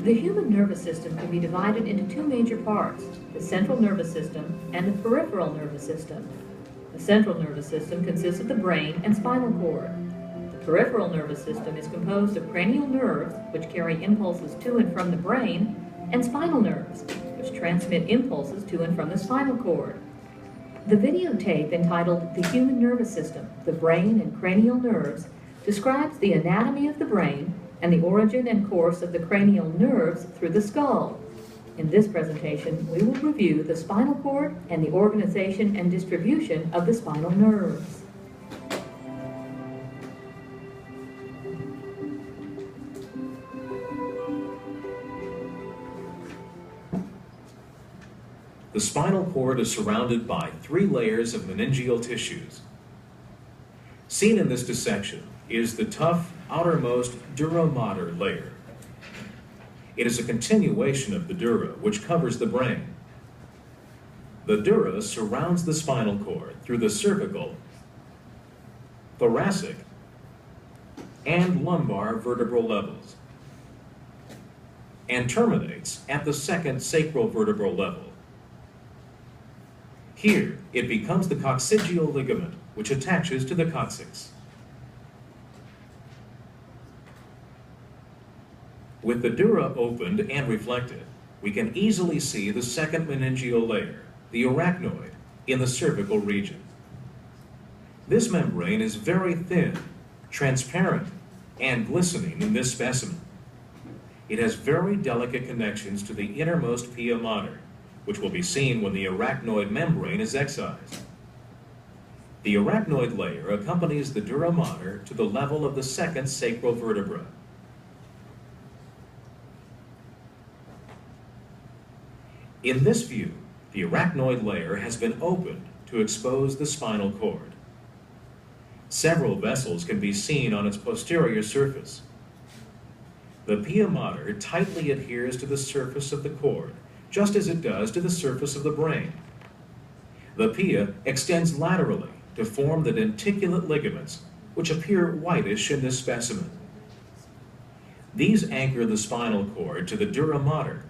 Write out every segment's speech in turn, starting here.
The human nervous system can be divided into two major parts, the central nervous system and the peripheral nervous system. The central nervous system consists of the brain and spinal cord. The peripheral nervous system is composed of cranial nerves, which carry impulses to and from the brain, and spinal nerves, which transmit impulses to and from the spinal cord. The videotape entitled The Human Nervous System, the Brain and Cranial Nerves describes the anatomy of the brain and the origin and course of the cranial nerves through the skull. In this presentation, we will review the spinal cord and the organization and distribution of the spinal nerves. The spinal cord is surrounded by 3 layers of meningeal tissues. Seen in this dissection is the tough outermost dura mater layer. It is a continuation of the dura, which covers the brain. The dura surrounds the spinal cord through the cervical, thoracic, and lumbar vertebral levels, and terminates at the second sacral vertebral level. Here, it becomes the coccygeal ligament, which attaches to the coccyx. With the dura opened and reflected, we can easily see the second meningeal layer, the arachnoid, in the cervical region. This membrane is very thin, transparent, and glistening in this specimen. It has very delicate connections to the innermost pia mater, which will be seen when the arachnoid membrane is excised. The arachnoid layer accompanies the dura mater to the level of the second sacral vertebra. In this view, the arachnoid layer has been opened to expose the spinal cord. Several vessels can be seen on its posterior surface. The pia mater tightly adheres to the surface of the cord, just as it does to the surface of the brain. The pia extends laterally to form the denticulate ligaments, which appear whitish in this specimen. These anchor the spinal cord to the dura mater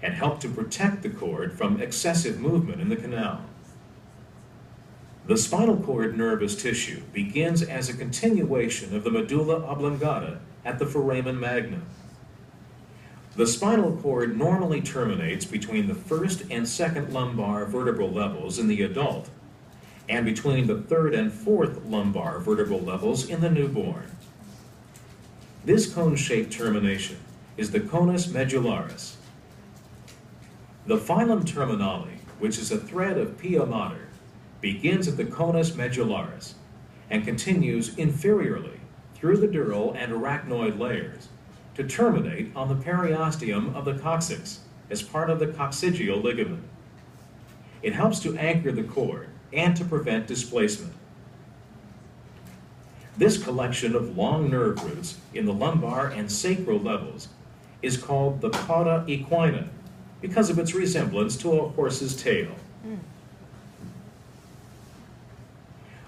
and help to protect the cord from excessive movement in the canal. The spinal cord nervous tissue begins as a continuation of the medulla oblongata at the foramen magnum. The spinal cord normally terminates between the first and second lumbar vertebral levels in the adult, and between the third and fourth lumbar vertebral levels in the newborn. This cone-shaped termination is the conus medullaris. The filum terminale, which is a thread of pia mater, begins at the conus medullaris and continues inferiorly through the dural and arachnoid layers to terminate on the periosteum of the coccyx as part of the coccygeal ligament. It helps to anchor the cord and to prevent displacement. This collection of long nerve roots in the lumbar and sacral levels is called the cauda equina because of its resemblance to a horse's tail.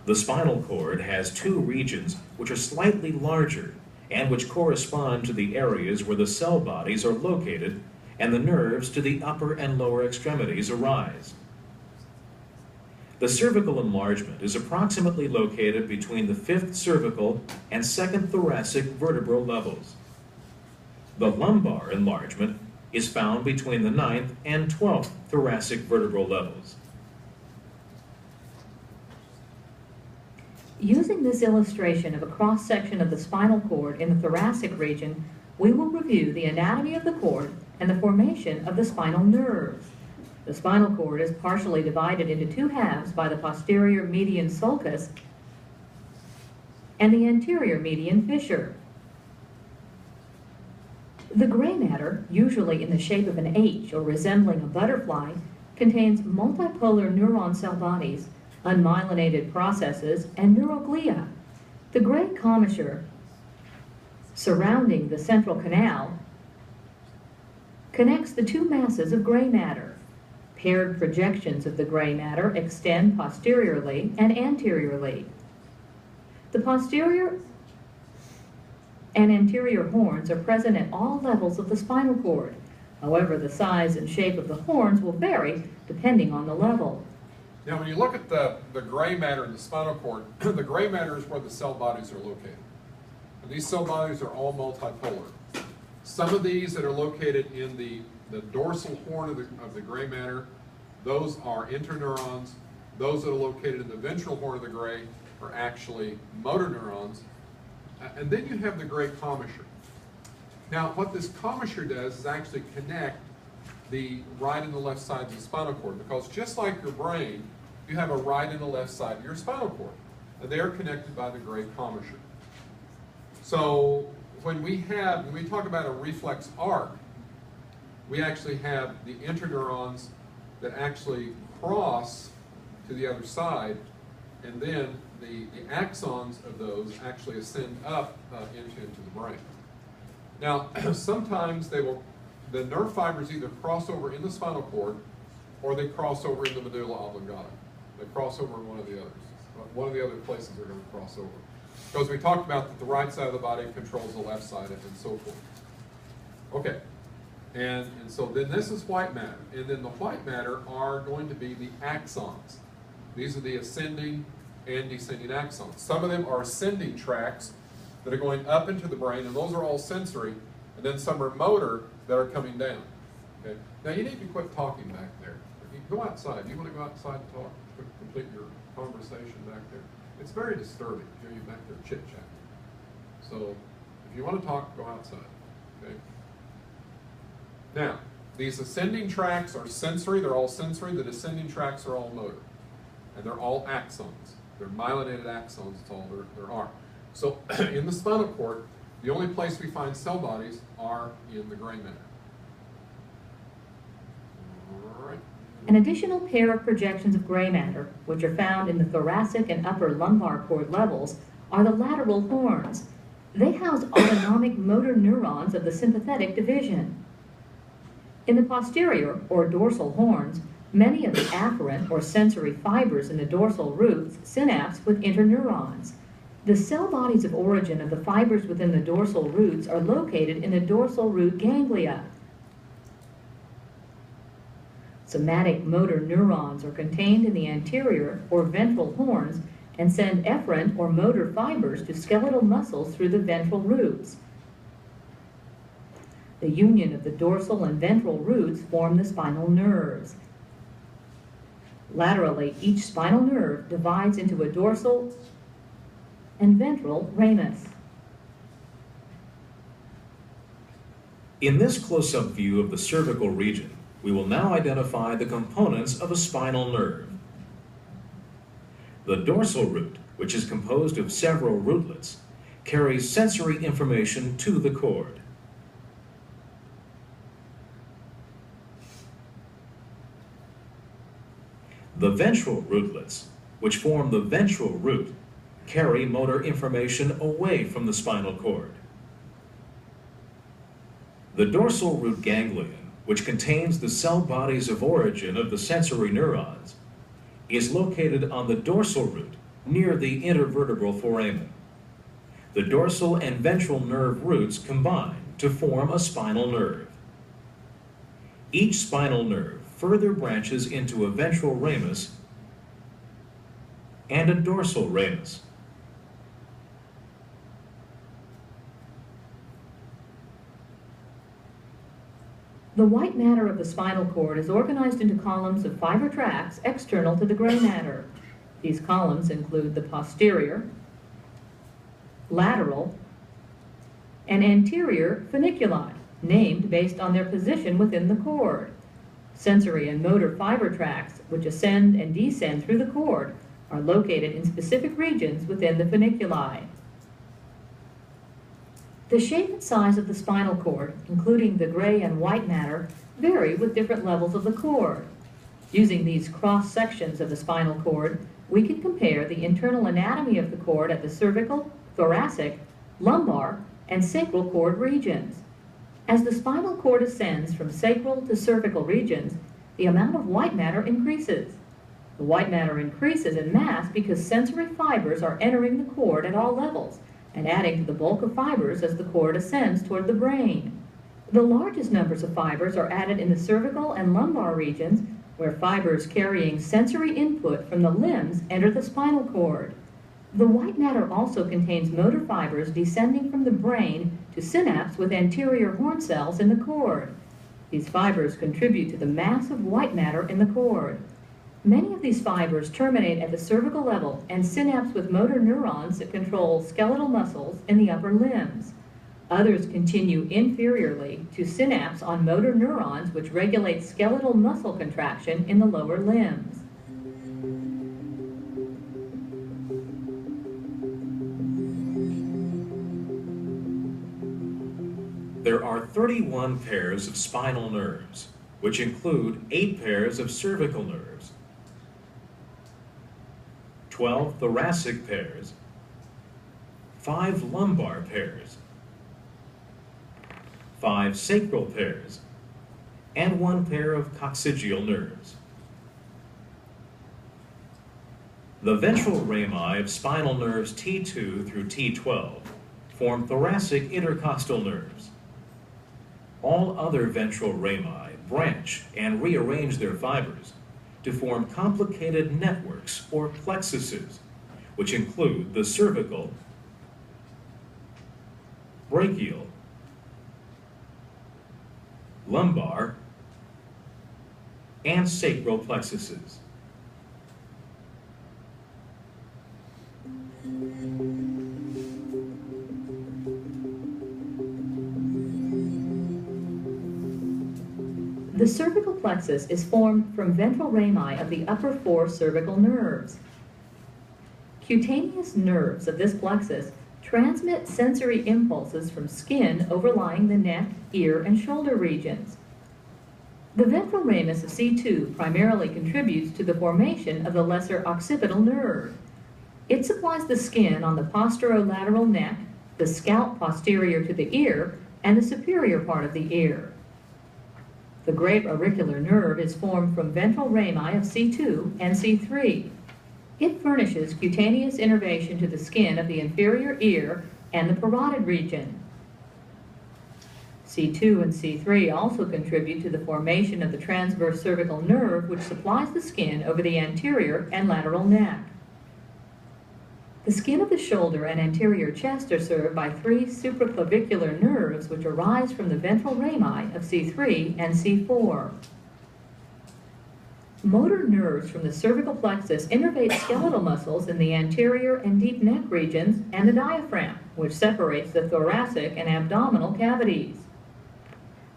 The spinal cord has 2 regions which are slightly larger and which correspond to the areas where the cell bodies are located and the nerves to the upper and lower extremities arise. The cervical enlargement is approximately located between the 5th cervical and 2nd thoracic vertebral levels. The lumbar enlargement is found between the 9th and 12th thoracic vertebral levels. Using this illustration of a cross-section of the spinal cord in the thoracic region, we will review the anatomy of the cord and the formation of the spinal nerves. The spinal cord is partially divided into 2 halves by the posterior median sulcus and the anterior median fissure. The gray matter, usually in the shape of an H or resembling a butterfly, contains multipolar neuron cell bodies, unmyelinated processes, and neuroglia. The gray commissure surrounding the central canal connects the 2 masses of gray matter. Paired projections of the gray matter extend posteriorly and anteriorly. The posterior and anterior horns are present at all levels of the spinal cord. However, the size and shape of the horns will vary depending on the level. Now, when you look at the gray matter in the spinal cord, the gray matter is where the cell bodies are located. And these cell bodies are all multipolar. Some of these that are located in the dorsal horn of the gray matter, those are interneurons. Those that are located in the ventral horn of the gray are actually motor neurons. And then you have the gray commissure. Now, what this commissure does is actually connect the right and the left sides of the spinal cord, because just like your brain, you have a right and a left side of your spinal cord, and they are connected by the gray commissure. So when we talk about a reflex arc, we actually have the interneurons that actually cross to the other side, and then the axons of those actually ascend up into the brain. Now, sometimes the nerve fibers either cross over in the spinal cord or they cross over in the medulla oblongata. They cross over in one of the others. One of the other places they're going to cross over. Because we talked about that the right side of the body controls the left side and so forth. Okay. And so then this is white matter. And then the white matter are going to be the axons. These are the ascending and descending axons. Some of them are ascending tracts that are going up into the brain, and those are all sensory. And then some are motor that are coming down. Okay. Now you need to quit talking back there. You go outside. You want to go outside and talk, complete your conversation back there. It's very disturbing to hear you back there chit-chatting. So if you want to talk, go outside. Okay. Now, these ascending tracts are sensory. They're all sensory. The descending tracts are all motor. And they're all axons. They're myelinated axons. That's all there are. So in the spinal cord, the only place we find cell bodies are in the gray matter. All right. An additional pair of projections of gray matter, which are found in the thoracic and upper lumbar cord levels, are the lateral horns. They house autonomic motor neurons of the sympathetic division. In the posterior, or dorsal horns, many of the afferent or sensory fibers in the dorsal roots synapse with interneurons. The cell bodies of origin of the fibers within the dorsal roots are located in the dorsal root ganglia. Somatic motor neurons are contained in the anterior or ventral horns and send efferent or motor fibers to skeletal muscles through the ventral roots. The union of the dorsal and ventral roots form the spinal nerves. Laterally, each spinal nerve divides into a dorsal and ventral ramus. In this close-up view of the cervical region, we will now identify the components of a spinal nerve. The dorsal root, which is composed of several rootlets, carries sensory information to the cord. The ventral rootlets, which form the ventral root, carry motor information away from the spinal cord. The dorsal root ganglion, which contains the cell bodies of origin of the sensory neurons, is located on the dorsal root near the intervertebral foramen. The dorsal and ventral nerve roots combine to form a spinal nerve. Each spinal nerve further branches into a ventral ramus and a dorsal ramus. The white matter of the spinal cord is organized into columns of fiber tracts external to the gray matter. These columns include the posterior, lateral, and anterior funiculi, named based on their position within the cord. Sensory and motor fiber tracts, which ascend and descend through the cord, are located in specific regions within the funiculi. The shape and size of the spinal cord, including the gray and white matter, vary with different levels of the cord. Using these cross sections of the spinal cord, we can compare the internal anatomy of the cord at the cervical, thoracic, lumbar, and sacral cord regions. As the spinal cord ascends from sacral to cervical regions, the amount of white matter increases. The white matter increases in mass because sensory fibers are entering the cord at all levels, and adding to the bulk of fibers as the cord ascends toward the brain. The largest numbers of fibers are added in the cervical and lumbar regions, where fibers carrying sensory input from the limbs enter the spinal cord. The white matter also contains motor fibers descending from the brain to synapse with anterior horn cells in the cord. These fibers contribute to the mass of white matter in the cord. Many of these fibers terminate at the cervical level and synapse with motor neurons that control skeletal muscles in the upper limbs. Others continue inferiorly to synapse on motor neurons which regulate skeletal muscle contraction in the lower limbs. There are 31 pairs of spinal nerves, which include 8 pairs of cervical nerves, 12 thoracic pairs, 5 lumbar pairs, 5 sacral pairs, and 1 pair of coccygeal nerves. The ventral rami of spinal nerves T2 through T12 form thoracic intercostal nerves. All other ventral rami branch and rearrange their fibers to form complicated networks or plexuses, which include the cervical, brachial, lumbar, and sacral plexuses. The cervical plexus is formed from ventral rami of the upper 4 cervical nerves. Cutaneous nerves of this plexus transmit sensory impulses from skin overlying the neck, ear, and shoulder regions. The ventral ramus of C2 primarily contributes to the formation of the lesser occipital nerve. It supplies the skin on the posterolateral neck, the scalp posterior to the ear, and the superior part of the ear. The great auricular nerve is formed from ventral rami of C2 and C3. It furnishes cutaneous innervation to the skin of the inferior ear and the parotid region. C2 and C3 also contribute to the formation of the transverse cervical nerve, which supplies the skin over the anterior and lateral neck. The skin of the shoulder and anterior chest are served by 3 supraclavicular nerves which arise from the ventral rami of C3 and C4. Motor nerves from the cervical plexus innervate skeletal muscles in the anterior and deep neck regions and the diaphragm, which separates the thoracic and abdominal cavities.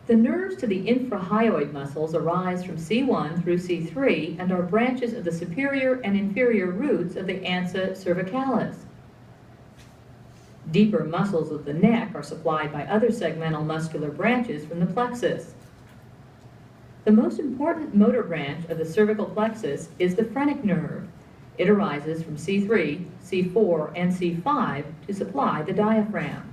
The nerves to the infrahyoid muscles arise from C1 through C3 and are branches of the superior and inferior roots of the ansa cervicalis. Deeper muscles of the neck are supplied by other segmental muscular branches from the plexus. The most important motor branch of the cervical plexus is the phrenic nerve. It arises from C3, C4, and C5 to supply the diaphragm.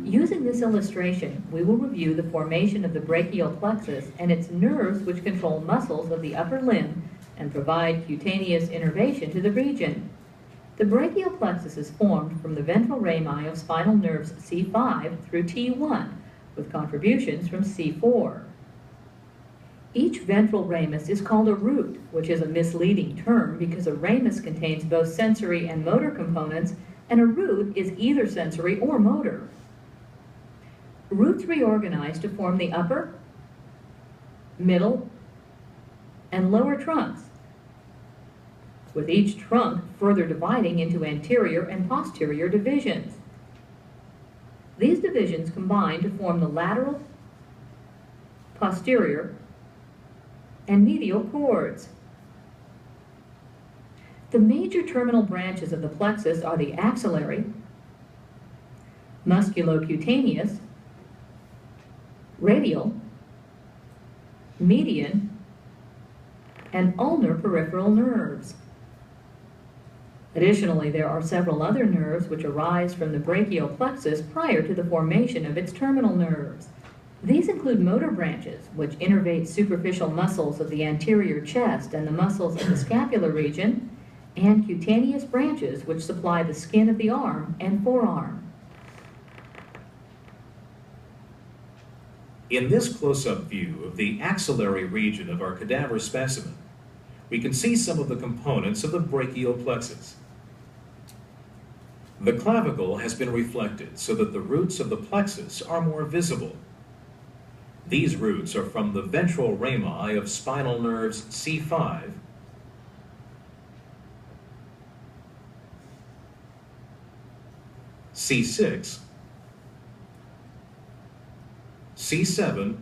Using this illustration, we will review the formation of the brachial plexus and its nerves which control muscles of the upper limb and provide cutaneous innervation to the region. The brachial plexus is formed from the ventral rami of spinal nerves C5 through T1, with contributions from C4. Each ventral ramus is called a root, which is a misleading term because a ramus contains both sensory and motor components, and a root is either sensory or motor. Roots reorganize to form the upper, middle, and lower trunks, with each trunk further dividing into anterior and posterior divisions. These divisions combine to form the lateral, posterior, and medial cords. The major terminal branches of the plexus are the axillary, musculocutaneous, radial, median, and ulnar peripheral nerves. Additionally, there are several other nerves which arise from the brachial plexus prior to the formation of its terminal nerves. These include motor branches, which innervate superficial muscles of the anterior chest and the muscles of the scapular region, and cutaneous branches, which supply the skin of the arm and forearm. In this close-up view of the axillary region of our cadaver specimen, we can see some of the components of the brachial plexus. The clavicle has been reflected so that the roots of the plexus are more visible. These roots are from the ventral rami of spinal nerves C5, C6, C7,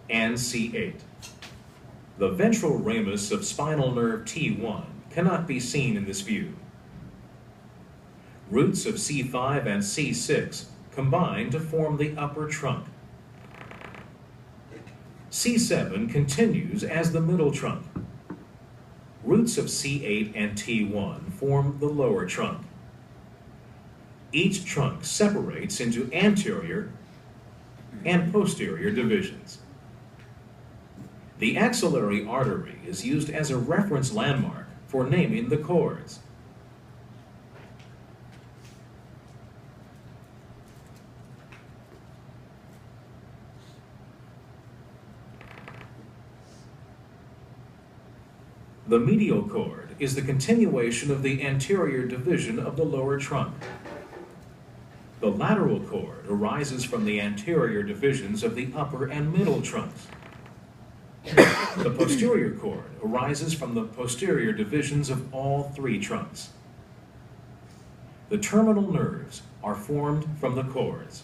and C8. The ventral ramus of spinal nerve T1 cannot be seen in this view. Roots of C5 and C6 combine to form the upper trunk. C7 continues as the middle trunk. Roots of C8 and T1 form the lower trunk. Each trunk separates into anterior and posterior divisions. The axillary artery is used as a reference landmark for naming the cords. The medial cord is the continuation of the anterior division of the lower trunk. The lateral cord arises from the anterior divisions of the upper and middle trunks. The posterior cord arises from the posterior divisions of all three trunks. The terminal nerves are formed from the cords.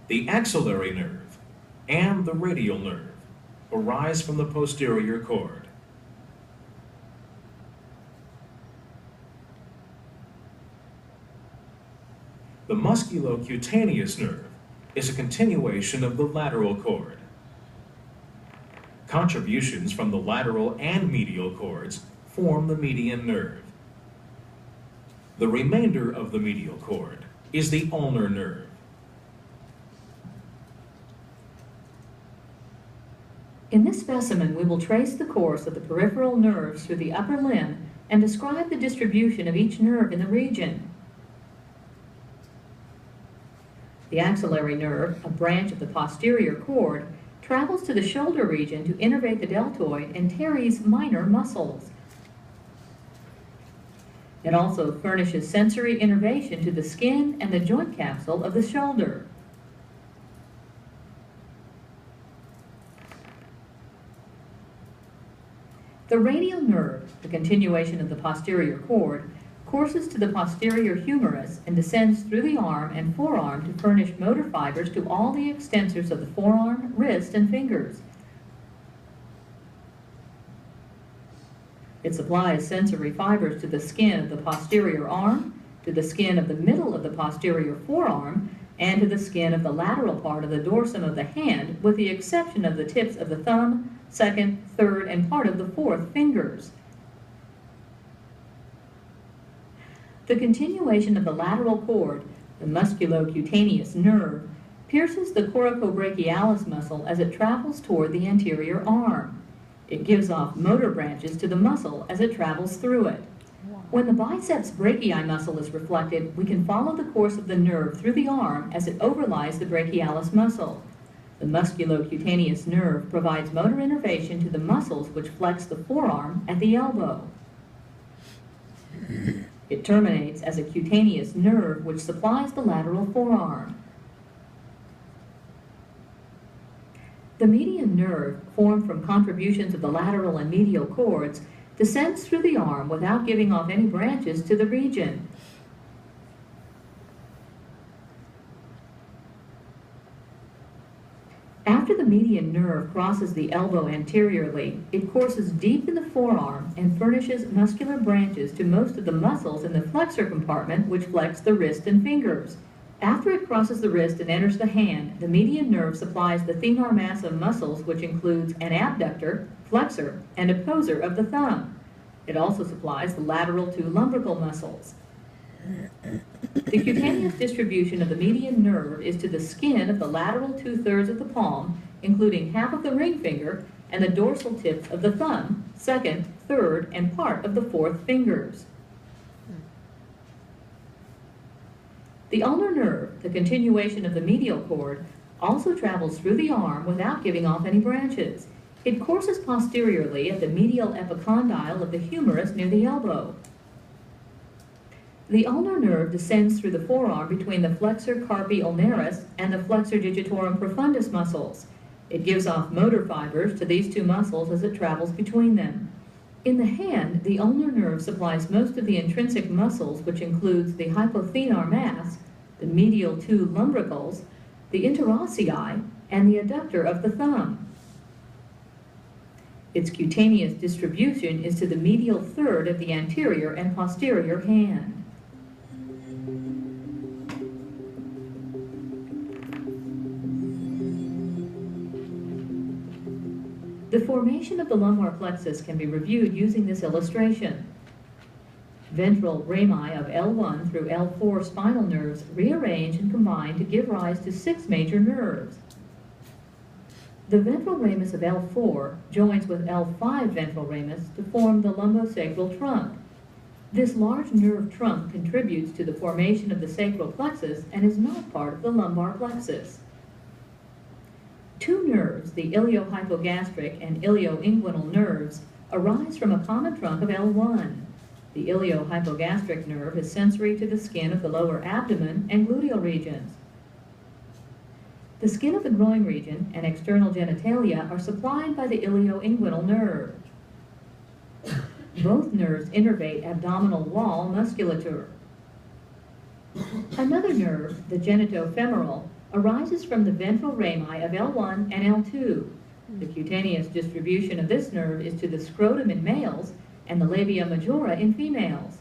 The axillary nerve and the radial nerve arise from the posterior cord. The musculocutaneous nerve is a continuation of the lateral cord. Contributions from the lateral and medial cords form the median nerve. The remainder of the medial cord is the ulnar nerve. In this specimen, we will trace the course of the peripheral nerves through the upper limb and describe the distribution of each nerve in the region. The axillary nerve, a branch of the posterior cord, travels to the shoulder region to innervate the deltoid and teres minor muscles. It also furnishes sensory innervation to the skin and the joint capsule of the shoulder. The radial nerve, the continuation of the posterior cord, courses to the posterior humerus and descends through the arm and forearm to furnish motor fibers to all the extensors of the forearm, wrist, and fingers. It supplies sensory fibers to the skin of the posterior arm, to the skin of the middle of the posterior forearm, and to the skin of the lateral part of the dorsum of the hand, with the exception of the tips of the thumb, second, third, and part of the fourth fingers. The continuation of the lateral cord, the musculocutaneous nerve, pierces the coracobrachialis muscle as it travels toward the anterior arm. It gives off motor branches to the muscle as it travels through it. When the biceps brachii muscle is reflected, we can follow the course of the nerve through the arm as it overlies the brachialis muscle. The musculocutaneous nerve provides motor innervation to the muscles which flex the forearm at the elbow. It terminates as a cutaneous nerve which supplies the lateral forearm. The median nerve, formed from contributions of the lateral and medial cords, descends through the arm without giving off any branches to the region. After the median nerve crosses the elbow anteriorly, it courses deep in the forearm and furnishes muscular branches to most of the muscles in the flexor compartment which flex the wrist and fingers. After it crosses the wrist and enters the hand, the median nerve supplies the thenar mass of muscles which includes an abductor, flexor, and opposer of the thumb. It also supplies the lateral two lumbrical muscles. The cutaneous distribution of the median nerve is to the skin of the lateral 2/3 of the palm, including half of the ring finger and the dorsal tips of the thumb, second, third, and part of the fourth fingers. The ulnar nerve, the continuation of the medial cord, also travels through the arm without giving off any branches. It courses posteriorly at the medial epicondyle of the humerus near the elbow. The ulnar nerve descends through the forearm between the flexor carpi ulnaris and the flexor digitorum profundus muscles. It gives off motor fibers to these two muscles as it travels between them. In the hand, the ulnar nerve supplies most of the intrinsic muscles, which includes the hypothenar mass, the medial two lumbricals, the interossei, and the adductor of the thumb. Its cutaneous distribution is to the medial third of the anterior and posterior hand. The formation of the lumbar plexus can be reviewed using this illustration. Ventral rami of L1 through L4 spinal nerves rearrange and combine to give rise to 6 major nerves. The ventral ramus of L4 joins with L5 ventral ramus to form the lumbosacral trunk. This large nerve trunk contributes to the formation of the sacral plexus and is not part of the lumbar plexus. 2 nerves, the iliohypogastric and ilioinguinal nerves, arise from a common trunk of L1. The iliohypogastric nerve is sensory to the skin of the lower abdomen and gluteal regions. The skin of the groin region and external genitalia are supplied by the ilioinguinal nerve. Both nerves innervate abdominal wall musculature. Another nerve, the genitofemoral, arises from the ventral rami of L1 and L2. The cutaneous distribution of this nerve is to the scrotum in males and the labia majora in females.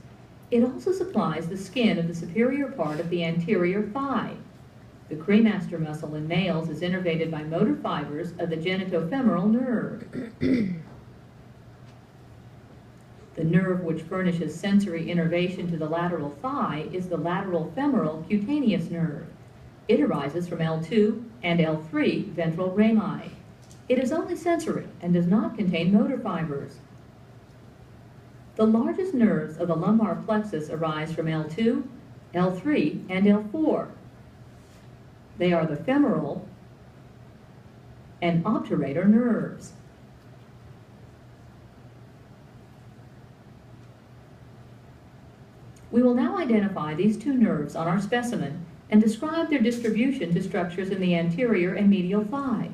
It also supplies the skin of the superior part of the anterior thigh. The cremaster muscle in males is innervated by motor fibers of the genitofemoral nerve. The nerve which furnishes sensory innervation to the lateral thigh is the lateral femoral cutaneous nerve. It arises from L2 and L3 ventral rami. It is only sensory and does not contain motor fibers. The largest nerves of the lumbar plexus arise from L2, L3, and L4. They are the femoral and obturator nerves. We will now identify these 2 nerves on our specimen and describe their distribution to structures in the anterior and medial thigh.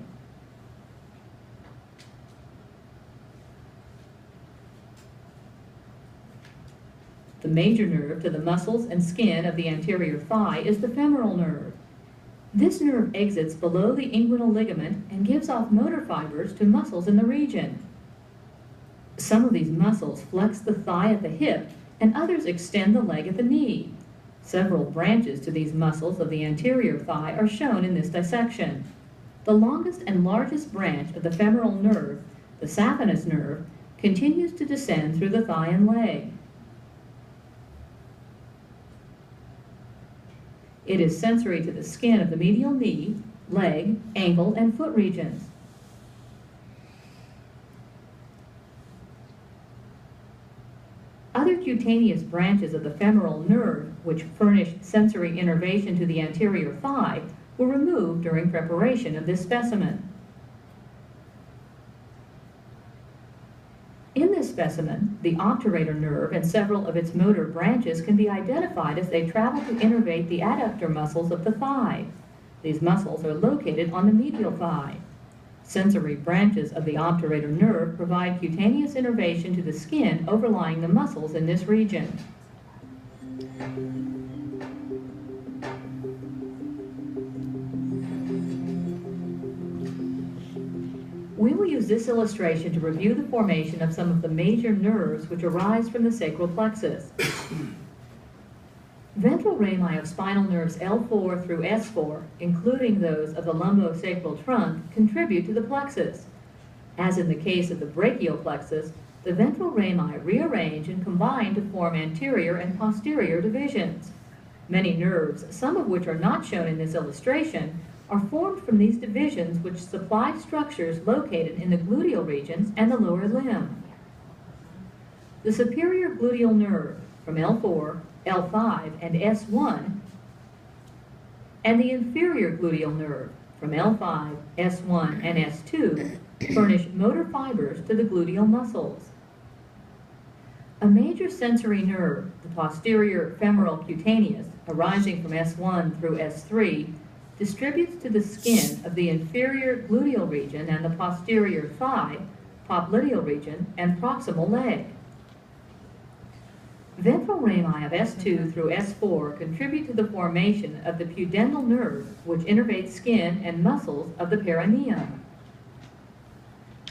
The major nerve to the muscles and skin of the anterior thigh is the femoral nerve. This nerve exits below the inguinal ligament and gives off motor fibers to muscles in the region. Some of these muscles flex the thigh at the hip and others extend the leg at the knee. Several branches to these muscles of the anterior thigh are shown in this dissection. The longest and largest branch of the femoral nerve, the saphenous nerve, continues to descend through the thigh and leg. It is sensory to the skin of the medial knee, leg, ankle, and foot regions. Other cutaneous branches of the femoral nerve, which furnish sensory innervation to the anterior thigh, were removed during preparation of this specimen. In this specimen, the obturator nerve and several of its motor branches can be identified as they travel to innervate the adductor muscles of the thigh. These muscles are located on the medial thigh. Sensory branches of the obturator nerve provide cutaneous innervation to the skin overlying the muscles in this region. We will use this illustration to review the formation of some of the major nerves which arise from the sacral plexus. Ventral rami of spinal nerves L4 through S4, including those of the lumbosacral trunk, contribute to the plexus. As in the case of the brachial plexus, the ventral rami rearrange and combine to form anterior and posterior divisions. Many nerves, some of which are not shown in this illustration, are formed from these divisions which supply structures located in the gluteal regions and the lower limb. The superior gluteal nerve from L4, L5, and S1, and the inferior gluteal nerve from L5, S1, and S2 furnish motor fibers to the gluteal muscles. A major sensory nerve, the posterior femoral cutaneous, arising from S1 through S3, distributes to the skin of the inferior gluteal region and the posterior thigh, popliteal region, and proximal leg. Ventral rami of S2 through S4 contribute to the formation of the pudendal nerve, which innervates skin and muscles of the perineum.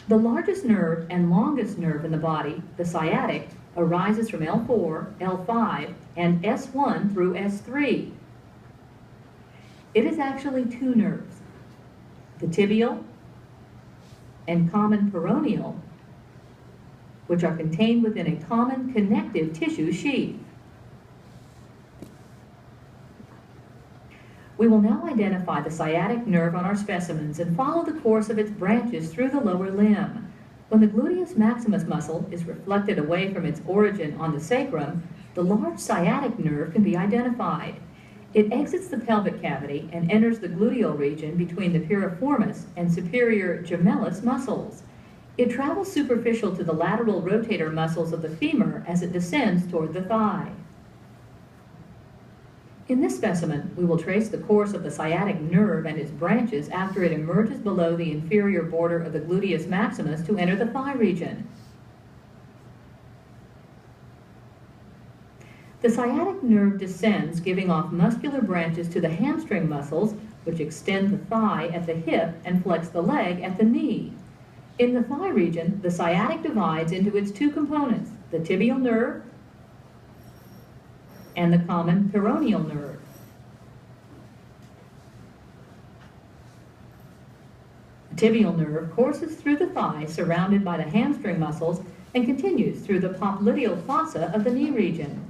The largest nerve and longest nerve in the body, the sciatic, arises from L4, L5, and S1 through S3. It is actually two nerves, the tibial and common peroneal, which are contained within a common connective tissue sheath. We will now identify the sciatic nerve on our specimens and follow the course of its branches through the lower limb. When the gluteus maximus muscle is reflected away from its origin on the sacrum, the large sciatic nerve can be identified. It exits the pelvic cavity and enters the gluteal region between the piriformis and superior gemellus muscles. It travels superficial to the lateral rotator muscles of the femur as it descends toward the thigh. In this specimen, we will trace the course of the sciatic nerve and its branches after it emerges below the inferior border of the gluteus maximus to enter the thigh region. The sciatic nerve descends, giving off muscular branches to the hamstring muscles, which extend the thigh at the hip and flex the leg at the knee. In the thigh region, the sciatic divides into its two components, the tibial nerve and the common peroneal nerve. The tibial nerve courses through the thigh surrounded by the hamstring muscles and continues through the popliteal fossa of the knee region.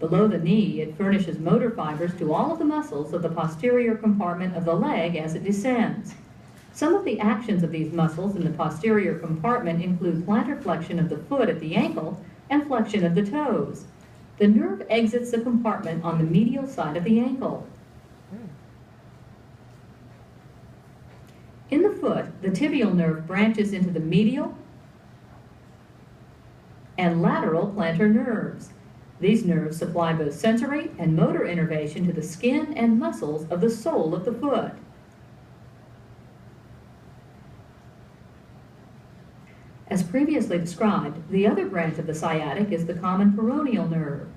Below the knee, it furnishes motor fibers to all of the muscles of the posterior compartment of the leg as it descends. Some of the actions of these muscles in the posterior compartment include plantar flexion of the foot at the ankle and flexion of the toes. The nerve exits the compartment on the medial side of the ankle. In the foot, the tibial nerve branches into the medial and lateral plantar nerves. These nerves supply both sensory and motor innervation to the skin and muscles of the sole of the foot. As previously described, the other branch of the sciatic is the common peroneal nerve.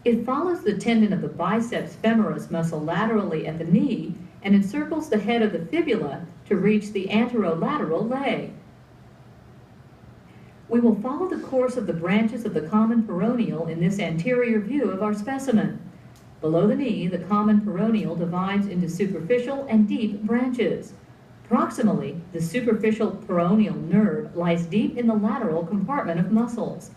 It follows the tendon of the biceps femoris muscle laterally at the knee and encircles the head of the fibula to reach the anterolateral leg. We will follow the course of the branches of the common peroneal in this anterior view of our specimen. Below the knee, the common peroneal divides into superficial and deep branches. Proximally, the superficial peroneal nerve lies deep in the lateral compartment of muscles.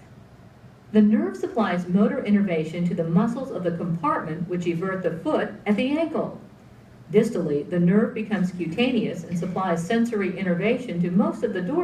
The nerve supplies motor innervation to the muscles of the compartment which evert the foot at the ankle. Distally, the nerve becomes cutaneous and supplies sensory innervation to most of the dorsal